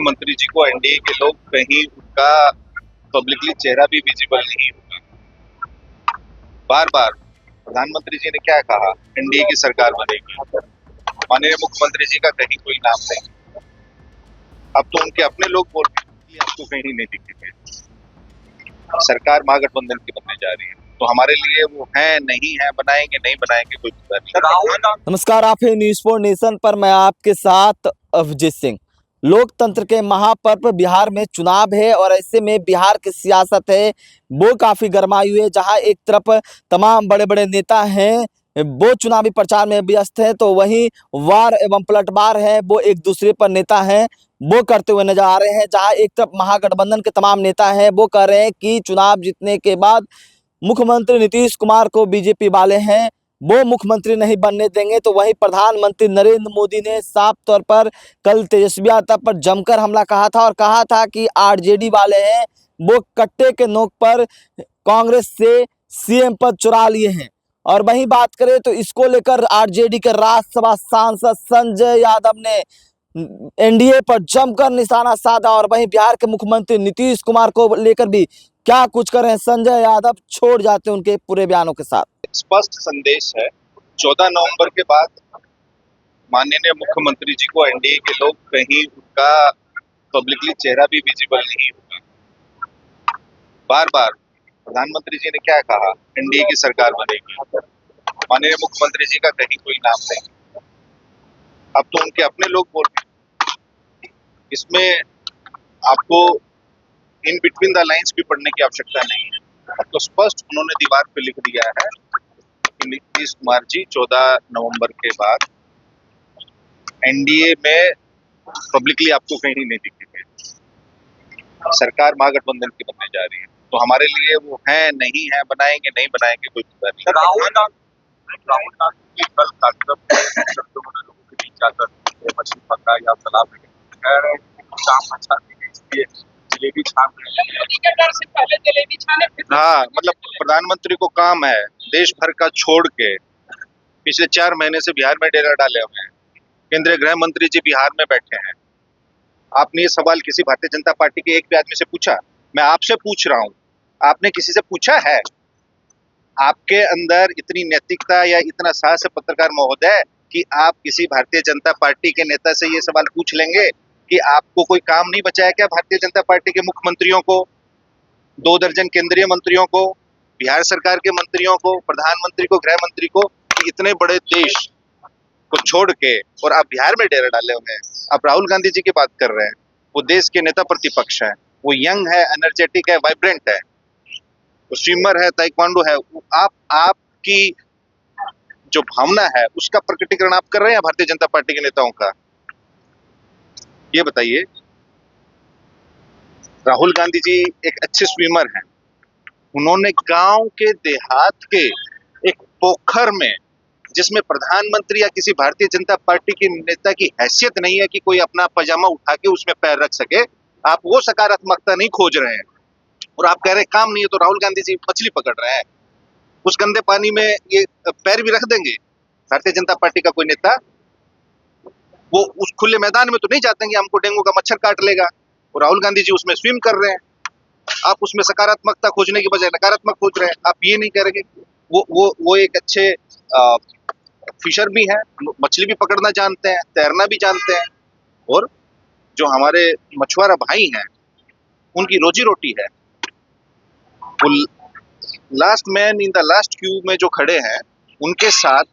मुख्यमंत्री जी को एनडीए के लोग कहीं उनका पब्लिकली चेहरा भी विजिबल नहीं होगा। बार बार प्रधानमंत्री जी ने क्या कहा, एनडीए की सरकार बनेगी। माननीय मुख्यमंत्री जी का कहीं कोई नाम नहीं। अब तो उनके अपने लोग बोल रहे हैं कि आपको कहीं नहीं दिखेंगे। सरकार महागठबंधन की बनने जा रही है, तो हमारे लिए वो है नहीं है, बनाएंगे नहीं बनाएंगे कोई पता नहीं। नमस्कार, आप है न्यूज़ फॉर नेशन पर। मैं आपके साथ अभिजीत सिंह। लोकतंत्र के महापर्व बिहार में चुनाव है और ऐसे में बिहार की सियासत है वो काफी गरमाई हुई है। जहां एक तरफ तमाम बड़े बड़े नेता हैं वो चुनावी प्रचार में व्यस्त हैं, तो वहीं वार एवं पलटवार है वो एक दूसरे पर नेता हैं वो करते हुए नजर आ रहे हैं। जहां एक तरफ महागठबंधन के तमाम नेता हैं वो कह रहे हैं कि चुनाव जीतने के बाद मुख्यमंत्री नीतीश कुमार को बीजेपी वाले हैं वो मुख्यमंत्री नहीं बनने देंगे, तो वहीं प्रधानमंत्री नरेंद्र मोदी ने साफ तौर पर कल तेजस्वी यादव पर जमकर हमला कहा था और कहा था कि आरजेडी वाले हैं वो कट्टे के नोक पर कांग्रेस से सीएम पद चुरा लिए हैं। और वहीं बात करें तो इसको लेकर आरजेडी के राज्यसभा सांसद संजय यादव ने एनडीए पर जमकर निशाना साधा और वहीं बिहार के मुख्यमंत्री नीतीश कुमार को लेकर भी क्या कुछ करें संजय यादव छोड़ जाते हैं उनके पूरे बयानों के साथ। स्पष्ट संदेश है, 14 नवंबर के बाद माननीय मुख्यमंत्री जी को एनडीए के लोग कहीं उनका पब्लिकली चेहरा भी विजिबल नहीं होगा। बार बार प्रधानमंत्री जी ने क्या कहा, एनडीए की सरकार बनेगी। माननीय मुख्यमंत्री जी का कहीं कोई नाम नहीं। अब तो उनके अपने लोग बोल रहे हैं। इसमें आपको इन बिटवीन द लाइंस भी पढ़ने की आवश्यकता नहीं है। अब तो स्पष्ट उन्होंने दीवार पे लिख दिया है कि नीतीश कुमार जी 14 नवंबर के बाद एनडीए में पब्लिकली आपको कहीं नहीं दिखेंगे। सरकार महागठबंधन की बनने जा रही है, तो हमारे लिए वो है नहीं है, बनाएंगे नहीं बनाएंगे कोई पता नहीं। राहुल गांधी कल कार्यक्रम लोगों के बीच जाकर मछली पकड़ा या तालाब में कह रहे हैं काम अच्छा नहीं है, इसलिए जलेबी छान रहे। हाँ, मतलब प्रधानमंत्री को काम है देश भर का छोड़ के पिछले 4 महीने से बिहार में डेरा डाले हुए हैं। केंद्रीय गृह मंत्री जी बिहार में बैठे हैं। आपने ये सवाल किसी भारतीय जनता पार्टी के एक भी आदमी से पूछा? मैं आपसे पूछ रहा हूँ, आपने किसी से पूछा है? आपके अंदर इतनी नैतिकता या इतना साहस है पत्रकार महोदय कि आप किसी भारतीय जनता पार्टी के नेता से ये सवाल पूछ लेंगे कि आपको कोई काम नहीं बचा है क्या? भारतीय जनता पार्टी के मुख्यमंत्रियों को, 2 दर्जन केंद्रीय मंत्रियों को, बिहार सरकार के मंत्रियों को, प्रधानमंत्री को, गृह मंत्री को, इतने बड़े देश को छोड़ के और आप बिहार में डेरा डाले हुए हैं। आप राहुल गांधी जी की बात कर रहे हैं, वो देश के नेता प्रतिपक्ष है, वो यंग है, एनर्जेटिक है, वाइब्रेंट है, वो स्विमर है, ताइक्वांडो है। आपकी जो भावना है उसका प्रकटीकरण आप कर रहे हैं भारतीय जनता पार्टी के नेताओं का? ये बताइए। राहुल गांधी जी एक अच्छे स्विमर हैं। उन्होंने गांव के देहात के एक पोखर में, जिसमें प्रधानमंत्री या किसी भारतीय जनता पार्टी के नेता की हैसियत नहीं है कि कोई अपना पजामा उठा के उसमें पैर रख सके, आप वो सकारात्मकता नहीं खोज रहे हैं और आप कह रहे हैं काम नहीं है, तो राहुल गांधी जी मछली पकड़ रहे हैं। उस गंदे पानी में ये पैर भी रख देंगे भारतीय जनता पार्टी का कोई नेता? वो उस खुले मैदान में तो नहीं जाते कि हमको डेंगू का मच्छर काट लेगा, और राहुल गांधी जी उसमें स्विम कर रहे हैं। आप उसमें सकारात्मकता खोजने की बजाय नकारात्मक खोज रहे हैं। आप ये नहीं कह रहे कि वो एक अच्छे फिशर भी हैं, मछली भी पकड़ना जानते हैं, तैरना भी जानते हैं, और जो हमारे मछुआरा भाई हैं उनकी रोजी रोटी है। वो last man in the last Q में जो खड़े हैं उनके साथ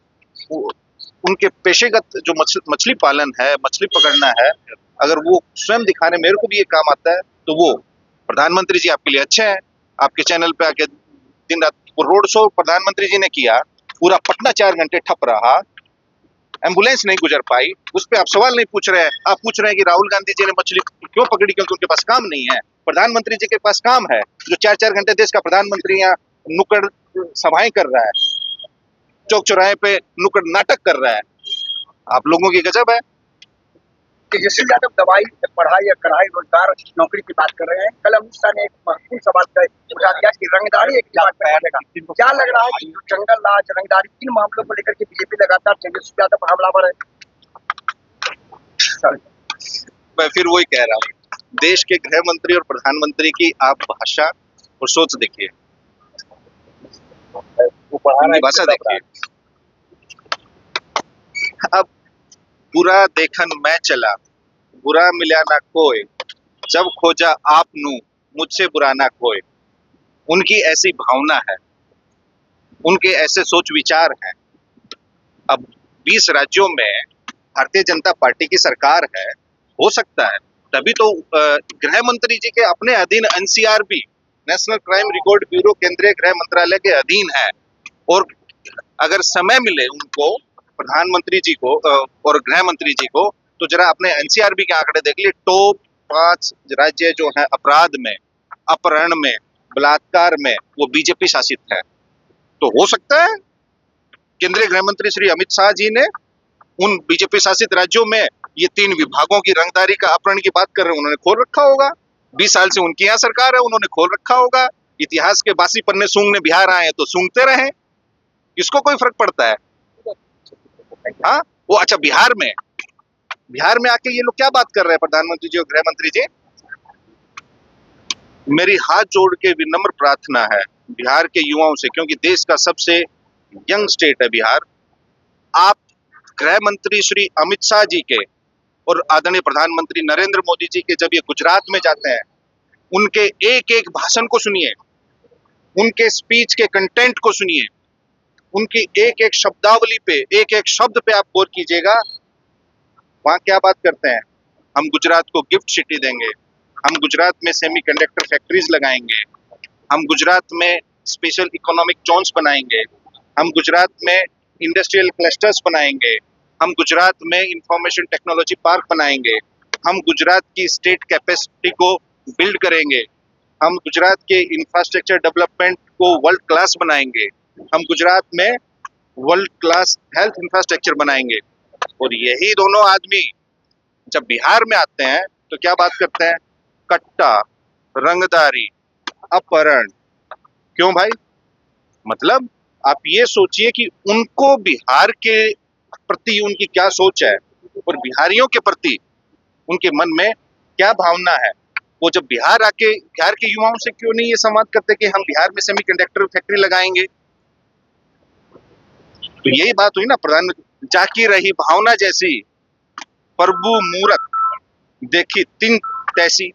उनके पेशेगत जो मछली पालन है, मछली पकड़ना है, अगर वो स्वयं दिखाने मेरे को भी ये काम आता है, तो वो प्रधानमंत्री जी आपके लिए अच्छे हैं। आपके चैनल पे आके दिन रात वो रोड शो प्रधानमंत्री जी ने किया, पूरा पटना 4 घंटे ठप रहा, एम्बुलेंस नहीं गुजर पाई, उस पर आप सवाल नहीं पूछ रहे हैं। आप पूछ रहे हैं कि राहुल गांधी जी ने मछली क्यों पकड़ी, क्योंकि उनके पास काम नहीं है। प्रधानमंत्री जी के पास काम है, जो 4-4 घंटे देश का प्रधानमंत्री यहाँ नुक्कड़ सभाएं कर रहा है, चौक चौराहे पे नुक्कड़ नाटक कर रहा है। आप लोगों की गजब है। तेजस्वी यादव दवाई, पढ़ाई या कढ़ाई, रोजगार, नौकरी की बात कर रहे हैं। कल अमित शाह ने एक महत्वपूर्ण सवाल उठा दिया कि रंगदारी एक बात करेगा। क्या लग रहा है कि जंगल राज, रंगदारी, इन मामलों को लेकर के बीजेपी लगातार तेजस्वी यादव पर हमलावर है? मैं फिर वही कह रहा हूँ, देश के गृह मंत्री और प्रधानमंत्री की आप भाषा और सोच देखिए, वो पढ़ा रहा उनकी है भाषा देखिए। अब बुरा देखन मैं चला, बुरा मिला ना कोई, जब खोजा आप नू मुझसे बुरा ना कोई। उनकी ऐसी भावना है, उनके ऐसे सोच विचार हैं। अब 20 राज्यों में भारतीय जनता पार्टी की सरकार है, हो सकता है तभी तो गृह मंत्री जी के अपने अधीन NCRB, national crime record bureau, केंद्रीय गृह मंत्रालय के अधीन है। और अगर समय मिले उनको, प्रधानमंत्री जी को और गृह मंत्री जी को, तो जरा अपने एनसीआरबी के आंकड़े देख लिए। टॉप 5 राज्य जो है अपराध में, अपहरण में, बलात्कार में, वो बीजेपी शासित है। तो हो सकता है केंद्रीय गृह मंत्री श्री अमित शाह जी ने उन बीजेपी शासित राज्यों में ये 3 विभागों की रंगदारी का अपहरण की बात कर रहे हैं, उन्होंने खोल रखा होगा। 20 साल से उनकी यहाँ सरकार है, उन्होंने खोल रखा होगा। इतिहास के बासी पन्ने सूंघने बिहार आए हैं तो सूंघते रहे, किसको कोई फर्क पड़ता है? हाँ, वो अच्छा बिहार में आके ये लोग क्या बात कर रहे हैं, प्रधानमंत्री जी और गृह मंत्री जी? मेरी हाथ जोड़ के विनम्र प्रार्थना है बिहार के युवाओं से, क्योंकि देश का सबसे यंग स्टेट है बिहार। आप गृह मंत्री श्री अमित शाह जी के और आदरणीय प्रधानमंत्री नरेंद्र मोदी जी के जब ये गुजरात में जाते हैं, उनके एक एक भाषण को सुनिए, उनके स्पीच के कंटेंट को सुनिए, उनकी एक एक शब्दावली पे, एक एक शब्द पे आप गौर कीजिएगा। वहां क्या बात करते हैं? हम गुजरात को गिफ्ट सिटी देंगे, हम गुजरात में सेमीकंडक्टर फैक्ट्रीज लगाएंगे, हम गुजरात में स्पेशल इकोनॉमिक जोन्स बनाएंगे, हम गुजरात में इंडस्ट्रियल क्लस्टर्स बनाएंगे, हम गुजरात में इंफॉर्मेशन टेक्नोलॉजी पार्क बनाएंगे, हम गुजरात की स्टेट कैपेसिटी को बिल्ड करेंगे, हम गुजरात के इंफ्रास्ट्रक्चर डेवलपमेंट को वर्ल्ड क्लास बनाएंगे, हम गुजरात में वर्ल्ड क्लास हेल्थ इंफ्रास्ट्रक्चर बनाएंगे। और यही दोनों आदमी जब बिहार में आते हैं तो क्या बात करते हैं? कट्टा, रंगदारी, अपहरण। क्यों भाई? मतलब आप ये सोचिए कि उनको बिहार के प्रति उनकी क्या सोच है और बिहारियों के प्रति उनके मन में क्या भावना है। वो जब बिहार आके बिहार के युवाओं से क्यों नहीं ये संवाद करते कि हम बिहार में सेमीकंडक्टर फैक्ट्री लगाएंगे? तो यही बात हुई ना, प्रधानमंत्री जाकी रही भावना जैसी, प्रभु मूरत देखी तीन तैसी।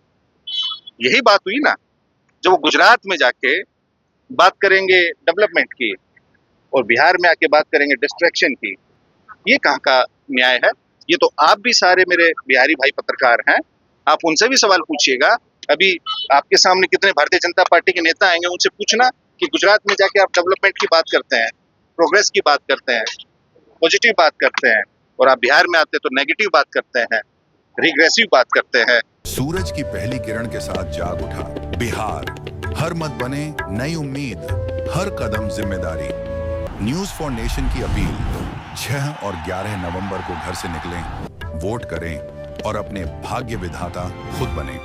यही बात हुई ना, जब वो गुजरात में जाके बात करेंगे डेवलपमेंट की और बिहार में आके बात करेंगे डिस्ट्रैक्शन की। ये कहाँ का न्याय है? ये तो आप भी सारे मेरे बिहारी भाई पत्रकार हैं, आप उनसे भी सवाल पूछिएगा। अभी आपके सामने कितने भारतीय जनता पार्टी के नेता आएंगे, उनसे पूछना कि गुजरात में जाके आप डेवलपमेंट की बात करते हैं, प्रोग्रेस की बात करते हैं, पॉजिटिव बात करते हैं, और आप बिहार में आते तो नेगेटिव बात करते हैं, रिग्रेसिव बात करते हैं। सूरज की पहली किरण के साथ जाग उठा बिहार, हर मत बने नई उम्मीद, हर कदम जिम्मेदारी। न्यूज फॉर नेशन की अपील, 6 और 11 नवंबर को घर से निकलें, वोट करें और अपने भाग्य विधाता खुद बने।